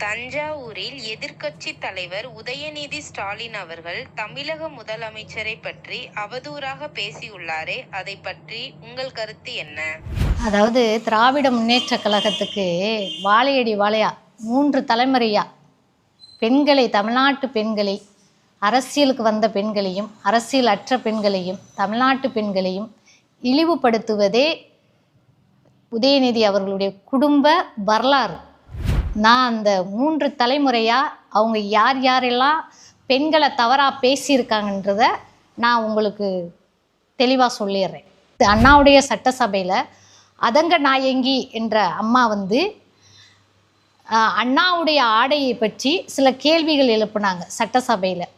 தஞ்சாவூரில் எதிர்க்கட்சி தலைவர் உதயநிதி ஸ்டாலின் அவர்கள் தமிழக முதலமைச்சரை பற்றி அவதூறாக பேசியுள்ளாரே, அதை பற்றி உங்கள் கருத்து என்ன? அதாவது திராவிட முன்னேற்ற கழகத்துக்கு வாழையடி வாழையா 3 தலைமுறையா பெண்களை, தமிழ்நாட்டு பெண்களை, அரசியலுக்கு வந்த பெண்களையும் அரசியல் அற்ற பெண்களையும் தமிழ்நாட்டு பெண்களையும் இழிவுபடுத்துவதே உதயநிதி அவர்களுடைய குடும்ப வரலாறு. நான் அந்த 3 தலைமுறையாக அவங்க யார் யாரெல்லாம் பெண்களை தவறாக பேசியிருக்காங்கன்றத நான் உங்களுக்கு தெளிவாக சொல்லிடுறேன். அண்ணாவுடைய சட்டசபையில் அதங்க நாயங்கி என்ற அம்மா அண்ணாவுடைய ஆடையை பற்றி சில கேள்விகள் எழுப்புனாங்க சட்டசபையில்.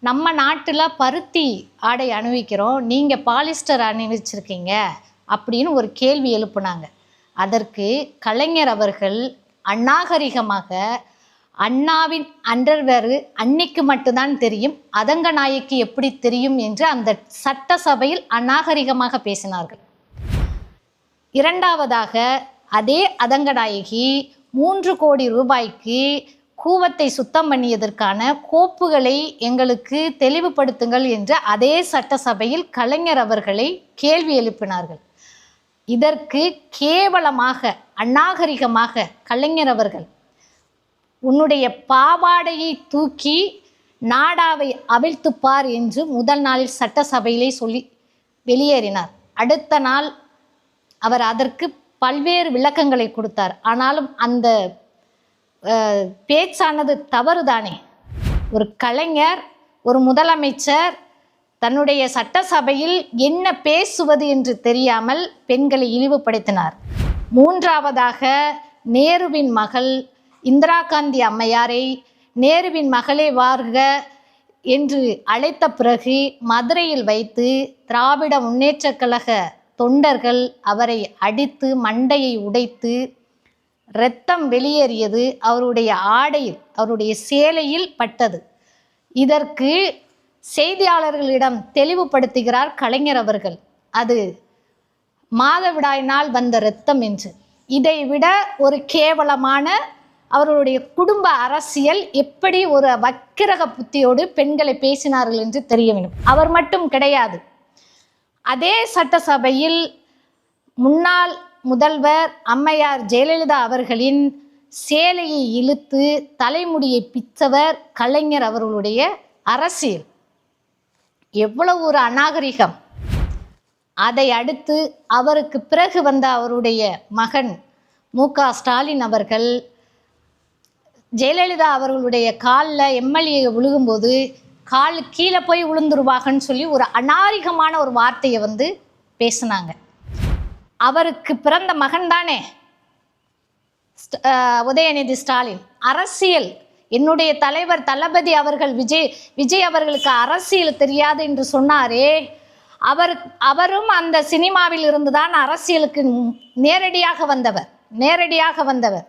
நம்ம நாட்டில் பருத்தி ஆடை அணிவிக்கிறோம், நீங்கள் பாலிஸ்டர் அணிவிச்சிருக்கீங்க அப்படின்னு ஒரு கேள்வி எழுப்புனாங்க. அதற்கு கலைஞர் அவர்கள் அநாகரிகமாக அண்ணாவின் அண்டர்வேரு அன்னைக்கு மட்டும்தான் தெரியும், அதங்க நாயக்கு எப்படி தெரியும் என்று அந்த சட்டசபையில் அநாகரிகமாக பேசினார்கள். இரண்டாவதாக அதே அதங்க நாயகி 3 கோடி ரூபாய்க்கு கூவத்தை சுத்தம் பண்ணியதற்கான கோப்புகளை எங்களுக்கு தெளிவுபடுத்துங்கள் என்று அதே சட்டசபையில் கலைஞர் அவர்களை கேள்வி எழுப்பினார்கள். இதற்கு கேவலமாக அநாகரிகமாக கலைஞர் அவர்கள் உன்னுடைய பாவாடையை தூக்கி நாடாவை அவிழ்த்துப்பார் என்று முதல் நாளில் சட்டசபையிலே சொல்லி வெளியேறினார். அடுத்த நாள் அவர் அதற்கு பல்வேறு விளக்கங்களை கொடுத்தார். ஆனாலும் அந்த பேச்சானது தவறுதானே. ஒரு கலைஞர், ஒரு முதலமைச்சர் தன்னுடைய சட்டசபையில் என்ன பேசுவது என்று தெரியாமல் பெண்களை இழிவுபடுத்தினார். மூன்றாவதாக நேருவின் மகள் இந்திரா காந்தி அம்மையாரை நேருவின் மகளே வாழ்க என்று அழைத்த பிறகு மதுரையில் வைத்து திராவிட முன்னேற்ற கழக தொண்டர்கள் அவரை அடித்து மண்டையை உடைத்து இரத்தம் வெளியேறியது. அவருடைய ஆடையில், அவருடைய சேலையில் பட்டது. இதற்கு செய்தியாளர்களிடம் தெளிவுபடுத்துகிறார் கலைஞர் அவர்கள், அது மாதவிடாயினால் வந்த இரத்தம் என்று. இதைவிட ஒரு கேவலமான அவர்களுடைய குடும்ப அரசியல் எப்படி ஒரு வக்கிரக புத்தியோடு பெண்களை பேசினார்கள் என்று தெரிய வேண்டும். அவர் மட்டும் கிடையாது, அதே சட்டசபையில் முன்னாள் முதல்வர் அம்மையார் ஜெயலலிதா அவர்களின் சேலையை இழுத்து தலைமுடியை பிச்சவர் கலைஞர் அவர்களுடைய அரசியல் எவ்வளவு ஒரு அநாகரிகம். அதை அடுத்து அவருக்கு பிறகு வந்த அவருடைய மகன் மு.க. ஸ்டாலின் அவர்கள் ஜெயலலிதா அவர்களுடைய காலில் எம்எல்ஏ விழுகும்போது கால் கீழே போய் விழுந்துருவாங்கன்னு சொல்லி ஒரு அநாகரிகமான ஒரு வார்த்தையை பேசினாங்க. அவருக்கு பிறந்த மகன் தானே உதயநிதி ஸ்டாலின். அரசியல், என்னுடைய தலைவர் தளபதி அவர்கள் விஜய் அவர்களுக்கு அரசியல் தெரியாது என்று சொன்னாரே, அவரும் அந்த சினிமாவில் இருந்துதான் அரசியலுக்கு நேரடியாக வந்தவர்.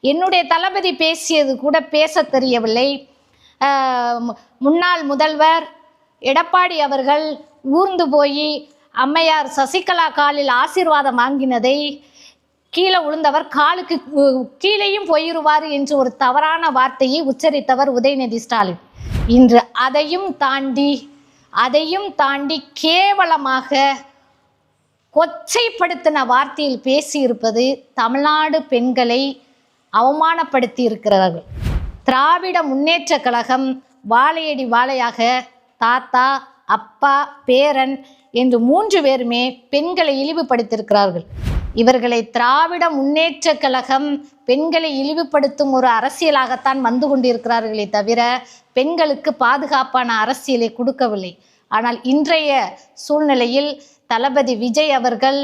என்னுடைய தளபதி பேசியது கூட பேச தெரியவில்லை. முன்னாள் முதல்வர் எடப்பாடி அவர்கள் ஊர்ந்து போய் அம்மையார் சசிகலா காலில் ஆசீர்வாதம் வாங்கினதை கீழே விழுந்தவர் காலுக்கு கீழேயும் போயிருவார் என்று ஒரு தவறான வார்த்தையை உச்சரித்தவர் உதயநிதி ஸ்டாலின். இன்று அதையும் தாண்டி கேவலமாக கொச்சைப்படுத்தின வார்த்தையில் பேசியிருப்பது தமிழ்நாடு பெண்களை அவமானப்படுத்தி இருக்கிறார்கள். திராவிட முன்னேற்ற கழகம் வாழையடி வாழையாக தாத்தா, அப்பா, பேரன் என்று 3 பேருமே பெண்களை இழிவுபடுத்தியிருக்கிறார்கள். இவர்களை திராவிட முன்னேற்ற கழகம் பெண்களை இழிவுபடுத்தும் ஒரு அரசியலாகத்தான் வந்து கொண்டிருக்கிறார்களே தவிர பெண்களுக்கு பாதுகாப்பான அரசியலை கொடுக்கவில்லை. ஆனால் இன்றைய சூழ்நிலையில் தளபதி விஜய் அவர்கள்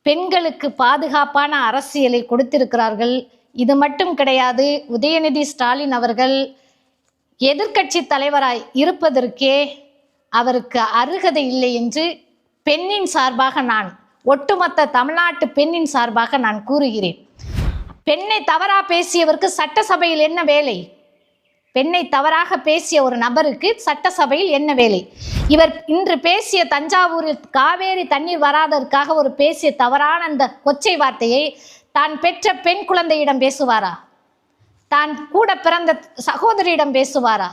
பெண்களுக்கு பாதுகாப்பான அரசியலை கொடுத்திருக்கிறார்கள். இது மட்டும் கிடையாது, உதயநிதி ஸ்டாலின் அவர்கள் எதிர்க்கட்சி தலைவராய் இருப்பதற்கே அவருக்கு அருகதை இல்லை என்று பெண்ணின் சார்பாக ஒட்டுமொத்த தமிழ்நாட்டு பெண்ணின் சார்பாக நான் கூறுகிறேன். பெண்ணை தவறாக பேசியவருக்கு சட்டசபையில் என்ன வேலை? பெண்ணை தவறாக பேசிய ஒரு நபருக்கு சட்டசபையில் என்ன வேலை? இவர் இன்று பேசிய தஞ்சாவூரில் காவேரி தண்ணீர் வராததற்காக ஒரு பேசிய தவறான அந்த கொச்சை வார்த்தையை தான் பெற்ற பெண் குழந்தையிடம் பேசுவாரா? தான் கூட பிறந்த சகோதரியிடம் பேசுவாரா?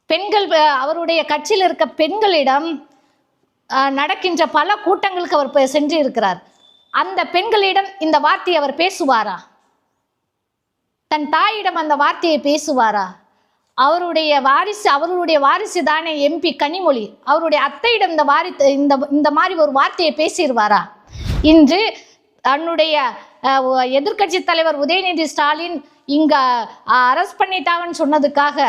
பெண்கள் அவருடைய கட்சியில் இருக்க பெண்களிடம் நடக்கின்ற பல கூட்டங்களுக்கு அவர் சென்று இருக்கிறார். அந்த பெண்களிடம் இந்த வார்த்தையை அவர் பேசுவாரா? தன் தாயிடம் அந்த வார்த்தையை பேசுவாரா? அவருடைய வாரிசு தானே MP கனிமொழி, அவருடைய அத்தையிடம் இந்த மாதிரி ஒரு வார்த்தையை பேசிடுவாரா? இன்று தன்னுடைய எதிர்க்கட்சி தலைவர் உதயநிதி ஸ்டாலின் இங்க அரெஸ்ட் பண்ணிட்டாங்கன்னு சொன்னதுக்காக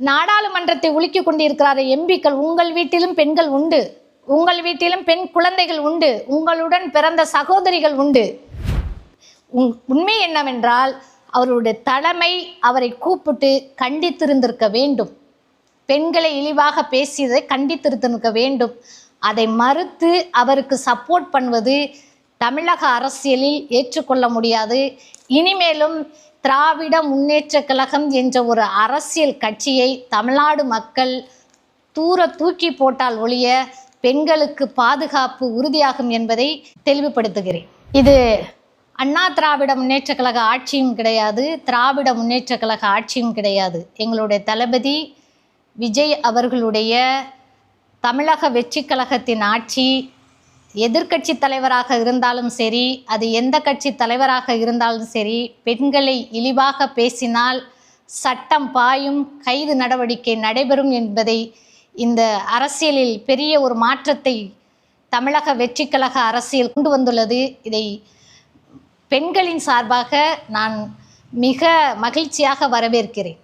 நாடாளுமன்றத்தை உலுக்கி கொண்டிருக்கிறார் MPக்கள். உங்கள் வீட்டிலும் பெண்கள் உண்டு, உங்கள் வீட்டிலும் பெண் குழந்தைகள் உண்டு, உங்களுடன் பிறந்த சகோதரிகள் உண்டு. உண்மை என்னவென்றால் அவருடைய தலைமை அவரை கூப்பிட்டு கண்டித்திருந்திருக்க வேண்டும். பெண்களை இழிவாக பேசியதை கண்டித்திருந்திருக்க வேண்டும். அதை மறுத்து அவருக்கு சப்போர்ட் பண்ணுவது தமிழக அரசியலில் ஏற்றுக்கொள்ள முடியாது. இனிமேலும் திராவிட முன்னேற்ற கழகம் என்ற ஒரு அரசியல் கட்சியை தமிழ்நாடு மக்கள் தூக்கி போட்டால் ஒழிய பெண்களுக்கு பாதுகாப்பு உறுதியாகும் என்பதை தெளிவுபடுத்துகிறேன். இது அண்ணா திராவிட முன்னேற்ற கழக ஆட்சியும் கிடையாது, திராவிட முன்னேற்ற கழக ஆட்சியும் கிடையாது. எங்களுடைய தளபதி விஜய் அவர்களுடைய தமிழக வெற்றி கழகத்தின் ஆட்சி. எதிர்க்கட்சி தலைவராக இருந்தாலும் சரி, அது எந்த கட்சி தலைவராக இருந்தாலும் சரி, பெண்களை இழிவாக பேசினால் சட்டம் பாயும், கைது நடவடிக்கை நடைபெறும் என்பதை இந்த அரசியலில் பெரிய ஒரு மாற்றத்தை தமிழக வெற்றி கழக அரசியல் கொண்டு வந்துள்ளது. இதை பெண்களின் சார்பாக நான் மிக மகிழ்ச்சியாக வரவேற்கிறேன்.